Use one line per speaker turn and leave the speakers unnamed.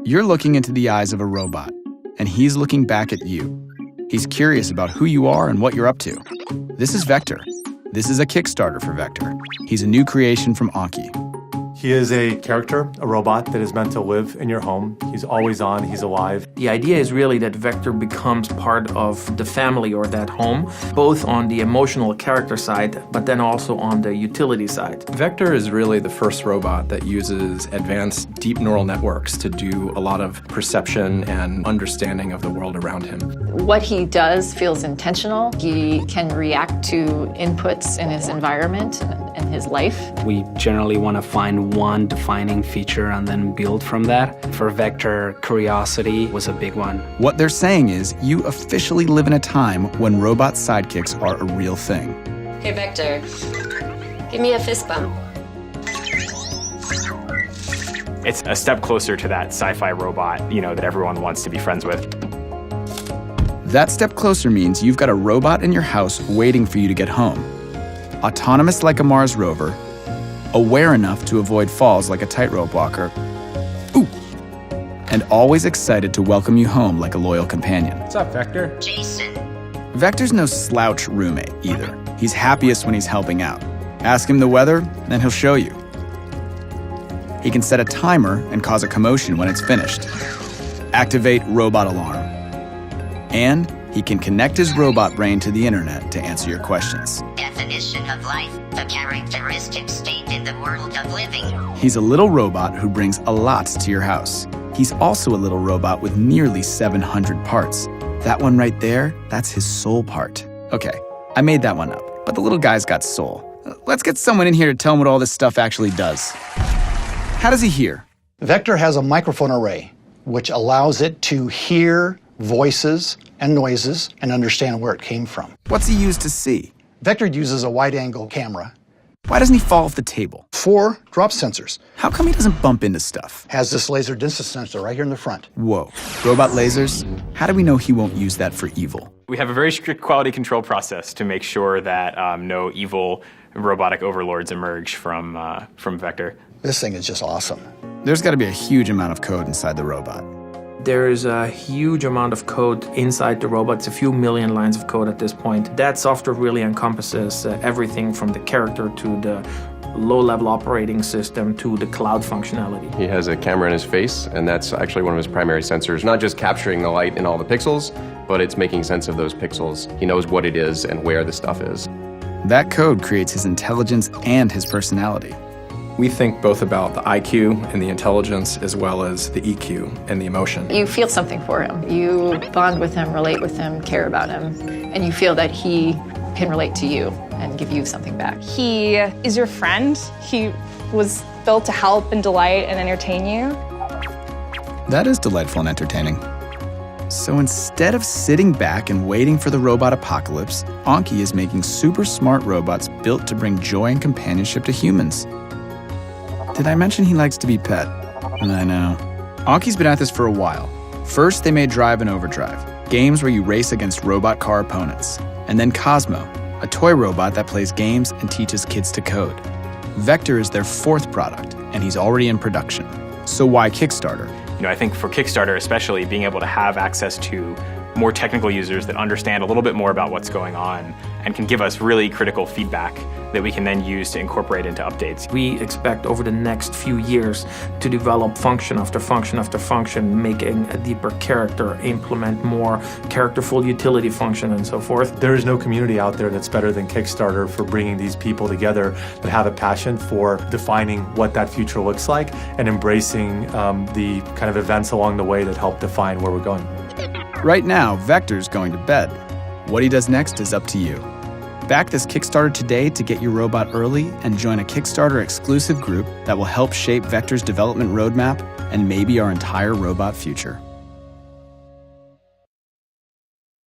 You're looking into the eyes of a robot, and he's looking back at you. He's curious about who you are and what you're up to. This is Vector. This is a Kickstarter for Vector. He's a new creation from Anki.
He is a character, a robot that is meant to live in your home. He's always on, he's alive.
The idea is really that Vector becomes part of the family or that home, both on the emotional character side, but then also on the utility side.
Vector is really the first robot that uses advanced deep neural networks to do a lot of perception and understanding of the world around him.
What he does feels intentional. He can react to inputs in his environment and his life.
We generally want to find one defining feature and then build from that. For Vector, curiosity was a big one.
What they're saying is you officially live in a time when robot sidekicks are a real thing.
Hey, Vector, give me a fist bump.
It's a step closer to that sci-fi robot, that everyone wants to be friends with.
That step closer means you've got a robot in your house waiting for you to get home. Autonomous like a Mars rover, aware enough to avoid falls like a tightrope walker, ooh, and always excited to welcome you home like a loyal companion.
What's up, Vector?
Jason.
Vector's no slouch roommate either. He's happiest when he's helping out. Ask him the weather, then he'll show you. He can set a timer and cause a commotion when it's finished. Activate robot alarm. And he can connect his robot brain to the internet to answer your questions.
Definition of life, the characteristic state in the world of living.
He's a little robot who brings a lot to your house. He's also a little robot with nearly 700 parts. That one right there, that's his soul part. Okay, I made that one up, but the little guy's got soul. Let's get someone in here to tell him what all this stuff actually does. How does he hear?
Vector has a microphone array, which allows it to hear voices and noises and understand where it came from.
What's he used to see?
Vector uses a wide-angle camera.
Why doesn't he fall off the table?
4 drop sensors.
How come he doesn't bump into stuff?
Has this laser distance sensor right here in the front.
Whoa, robot lasers? How do we know he won't use that for evil?
We have a very strict quality control process to make sure that no evil robotic overlords emerge from Vector.
This thing is just awesome.
There's got to be a huge amount of code inside the robot.
There is a huge amount of code inside the robot. It's a few million lines of code at this point. That software really encompasses everything from the character to the low-level operating system to the cloud functionality.
He has a camera in his face, and that's actually one of his primary sensors. Not just capturing the light in all the pixels, but it's making sense of those pixels. He knows what it is and where the stuff is.
That code creates his intelligence and his personality.
We think both about the IQ and the intelligence as well as the EQ and the emotion.
You feel something for him. You bond with him, relate with him, care about him, and you feel that he can relate to you and give you something back.
He is your friend. He was built to help and delight and entertain you.
That is delightful and entertaining. So instead of sitting back and waiting for the robot apocalypse, Anki is making super smart robots built to bring joy and companionship to humans. Did I mention he likes to be pet? I know. Anki's been at this for a while. First, they made Drive and Overdrive, games where you race against robot car opponents. And then Cosmo, a toy robot that plays games and teaches kids to code. Vector is their 4th product, and he's already in production. So why Kickstarter?
I think for Kickstarter especially, being able to have access to more technical users that understand a little bit more about what's going on and can give us really critical feedback that we can then use to incorporate into updates.
We expect over the next few years to develop function after function after function, making a deeper character, implement more characterful utility function, and so forth.
There is no community out there that's better than Kickstarter for bringing these people together that have a passion for defining what that future looks like and embracing the kind of events along the way that help define where we're going.
Right now, Vector's going to bed. What he does next is up to you. Back this Kickstarter today to get your robot early and join a Kickstarter exclusive group that will help shape Vector's development roadmap and maybe our entire robot future.